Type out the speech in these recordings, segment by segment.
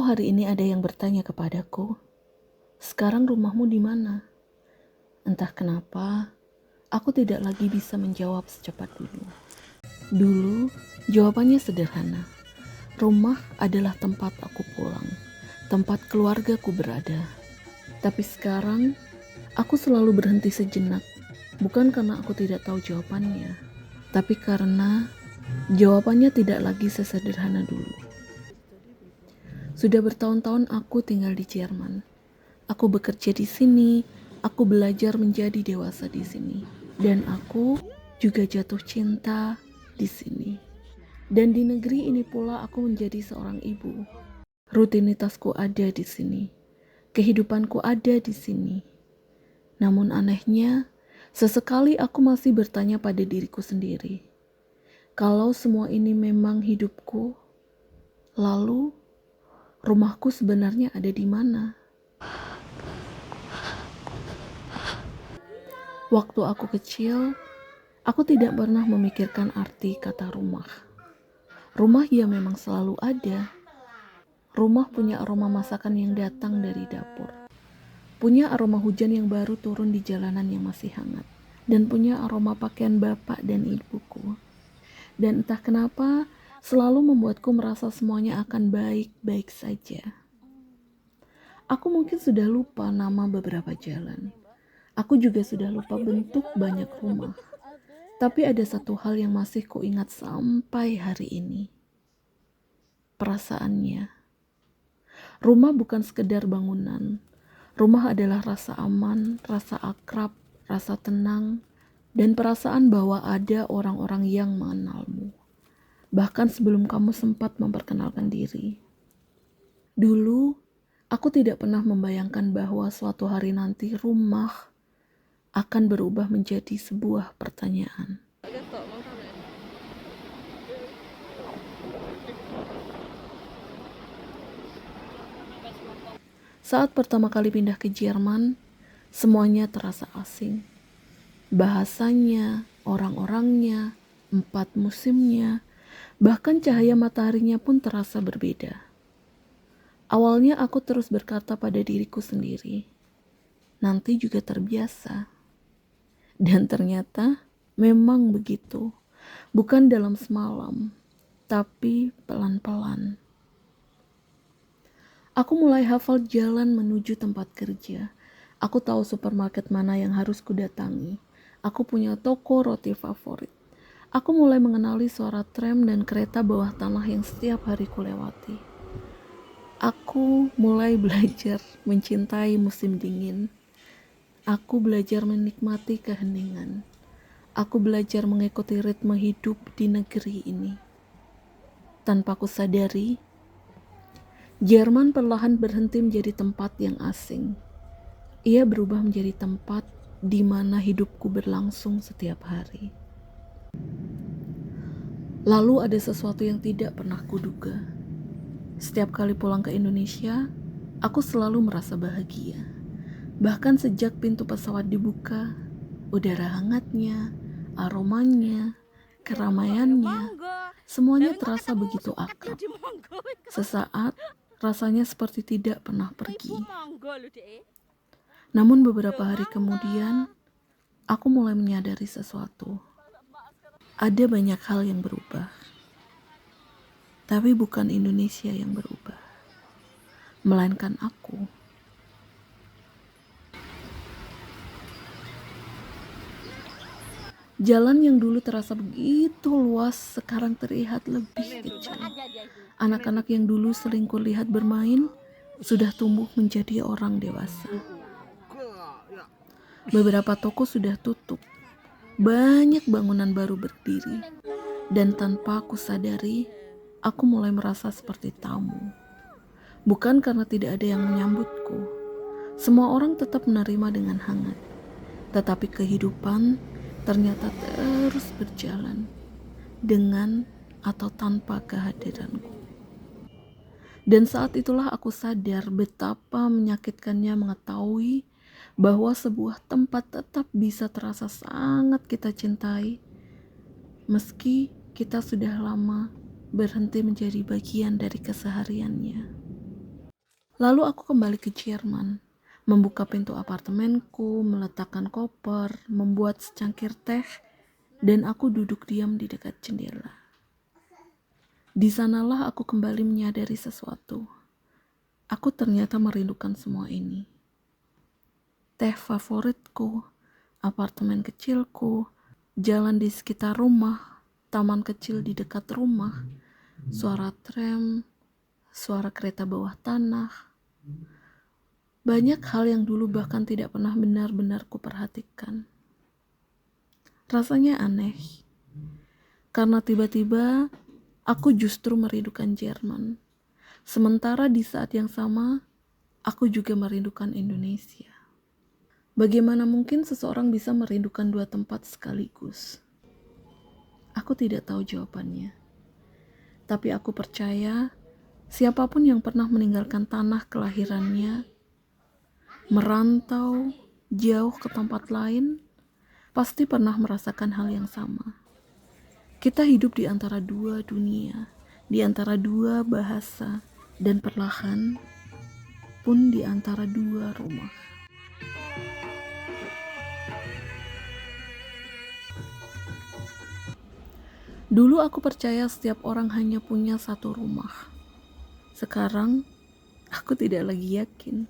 hari ini ada yang bertanya kepadaku, "Sekarang rumahmu di mana?" Entah kenapa, aku tidak lagi bisa menjawab secepat dulu. Dulu, jawabannya sederhana. Rumah adalah tempat aku pulang, tempat keluargaku berada. Tapi sekarang, aku selalu berhenti sejenak, bukan karena aku tidak tahu jawabannya, tapi karena jawabannya tidak lagi sesederhana dulu. Sudah bertahun-tahun aku tinggal di Jerman. Aku bekerja di sini, aku belajar menjadi dewasa di sini, dan aku juga jatuh cinta di sini. Dan di negeri ini pula aku menjadi seorang ibu. Rutinitasku ada di sini, kehidupanku ada di sini. Namun anehnya, sesekali aku masih bertanya pada diriku sendiri, kalau semua ini memang hidupku, lalu rumahku sebenarnya ada di mana? Waktu aku kecil, aku tidak pernah memikirkan arti kata rumah. Rumah ya memang selalu ada. Rumah punya aroma masakan yang datang dari dapur. Punya aroma hujan yang baru turun di jalanan yang masih hangat. Dan punya aroma pakaian bapak dan ibuku. Dan entah kenapa, selalu membuatku merasa semuanya akan baik-baik saja. Aku mungkin sudah lupa nama beberapa jalan. Aku juga sudah lupa bentuk banyak rumah. Tapi ada satu hal yang masih kuingat sampai hari ini. Perasaannya. Rumah bukan sekedar bangunan. Rumah adalah rasa aman, rasa akrab, rasa tenang, dan perasaan bahwa ada orang-orang yang mengenalmu. Bahkan sebelum kamu sempat memperkenalkan diri. Dulu, aku tidak pernah membayangkan bahwa suatu hari nanti rumah akan berubah menjadi sebuah pertanyaan. Saat pertama kali pindah ke Jerman, semuanya terasa asing. Bahasanya, orang-orangnya, 4 musimnya, bahkan cahaya mataharinya pun terasa berbeda. Awalnya aku terus berkata pada diriku sendiri, nanti juga terbiasa. Dan ternyata memang begitu. Bukan dalam semalam, tapi pelan-pelan. Aku mulai hafal jalan menuju tempat kerja. Aku tahu supermarket mana yang harus kudatangi. Aku punya toko roti favorit. Aku mulai mengenali suara tram dan kereta bawah tanah yang setiap hari kulewati. Aku mulai belajar mencintai musim dingin. Aku belajar menikmati keheningan. Aku belajar mengikuti ritme hidup di negeri ini. Tanpa kusadari, Jerman perlahan berhenti menjadi tempat yang asing. Ia berubah menjadi tempat di mana hidupku berlangsung setiap hari. Lalu ada sesuatu yang tidak pernah kuduga. Setiap kali pulang ke Indonesia, aku selalu merasa bahagia. Bahkan sejak pintu pesawat dibuka, udara hangatnya, aromanya, keramaiannya, semuanya terasa begitu akrab. Sesaat, rasanya seperti tidak pernah pergi. Namun beberapa hari kemudian, aku mulai menyadari sesuatu. Ada banyak hal yang berubah. Tapi bukan Indonesia yang berubah, melainkan aku. Jalan yang dulu terasa begitu luas sekarang terlihat lebih kecil. Anak-anak yang dulu sering kulihat bermain sudah tumbuh menjadi orang dewasa. Beberapa toko sudah tutup. Banyak bangunan baru berdiri. Dan tanpa aku sadari, aku mulai merasa seperti tamu. Bukan karena tidak ada yang menyambutku. Semua orang tetap menerima dengan hangat. Tetapi kehidupan ternyata terus berjalan dengan atau tanpa kehadiranku. Dan saat itulah aku sadar betapa menyakitkannya mengetahui bahwa sebuah tempat tetap bisa terasa sangat kita cintai meski kita sudah lama berhenti menjadi bagian dari kesehariannya. Lalu aku kembali ke Jerman, membuka pintu apartemenku, meletakkan koper, membuat secangkir teh, dan aku duduk diam di dekat jendela. Di sanalah aku kembali menyadari sesuatu. Aku ternyata merindukan semua ini. Teh favoritku, apartemen kecilku, jalan di sekitar rumah, taman kecil di dekat rumah, suara tram, suara kereta bawah tanah. Banyak hal yang dulu bahkan tidak pernah benar-benar kuperhatikan. Rasanya aneh, karena tiba-tiba aku justru merindukan Jerman. Sementara di saat yang sama, aku juga merindukan Indonesia. Bagaimana mungkin seseorang bisa merindukan dua tempat sekaligus? Aku tidak tahu jawabannya. Tapi aku percaya, siapapun yang pernah meninggalkan tanah kelahirannya, merantau jauh ke tempat lain, pasti pernah merasakan hal yang sama. Kita hidup di antara dua dunia, di antara dua bahasa, dan perlahan pun di antara dua rumah. Dulu aku percaya setiap orang hanya punya satu rumah. Sekarang, aku tidak lagi yakin.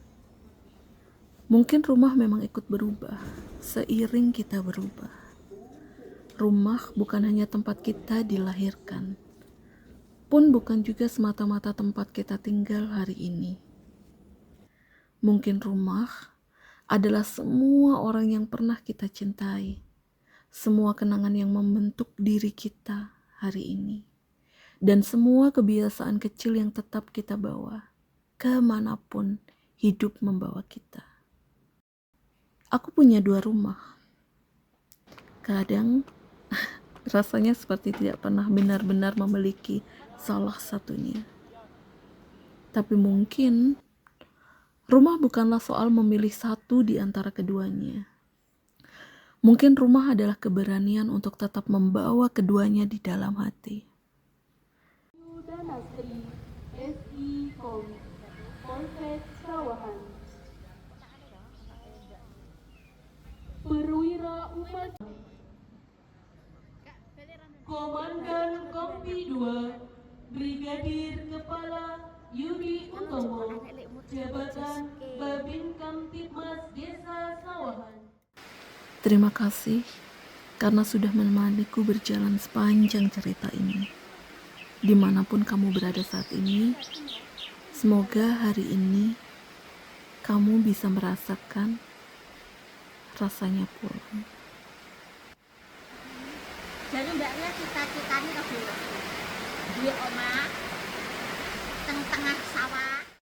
Mungkin rumah memang ikut berubah, seiring kita berubah. Rumah bukan hanya tempat kita dilahirkan, pun bukan juga semata-mata tempat kita tinggal hari ini. Mungkin rumah adalah semua orang yang pernah kita cintai, semua kenangan yang membentuk diri kita hari ini, dan semua kebiasaan kecil yang tetap kita bawa, kemanapun hidup membawa kita. Aku punya dua rumah. Kadang rasanya seperti tidak pernah benar-benar memiliki salah satunya. Tapi mungkin rumah bukanlah soal memilih satu di antara keduanya. Mungkin rumah adalah keberanian untuk tetap membawa keduanya di dalam hati. Yudanastri, SI Kom, Polsek Sawahan. Perwira Umat Komandan Kompi 2 Brigadir Kepala Yudi Utomo, Jabatan Babin Kamtibmas Desa Sawahan. Terima kasih karena sudah menemaniku berjalan sepanjang cerita ini. Dimanapun kamu berada saat ini, semoga hari ini kamu bisa merasakan rasanya pulang. Jadi mbaknya cita-citanya ke duwe omah teng tengah sawah.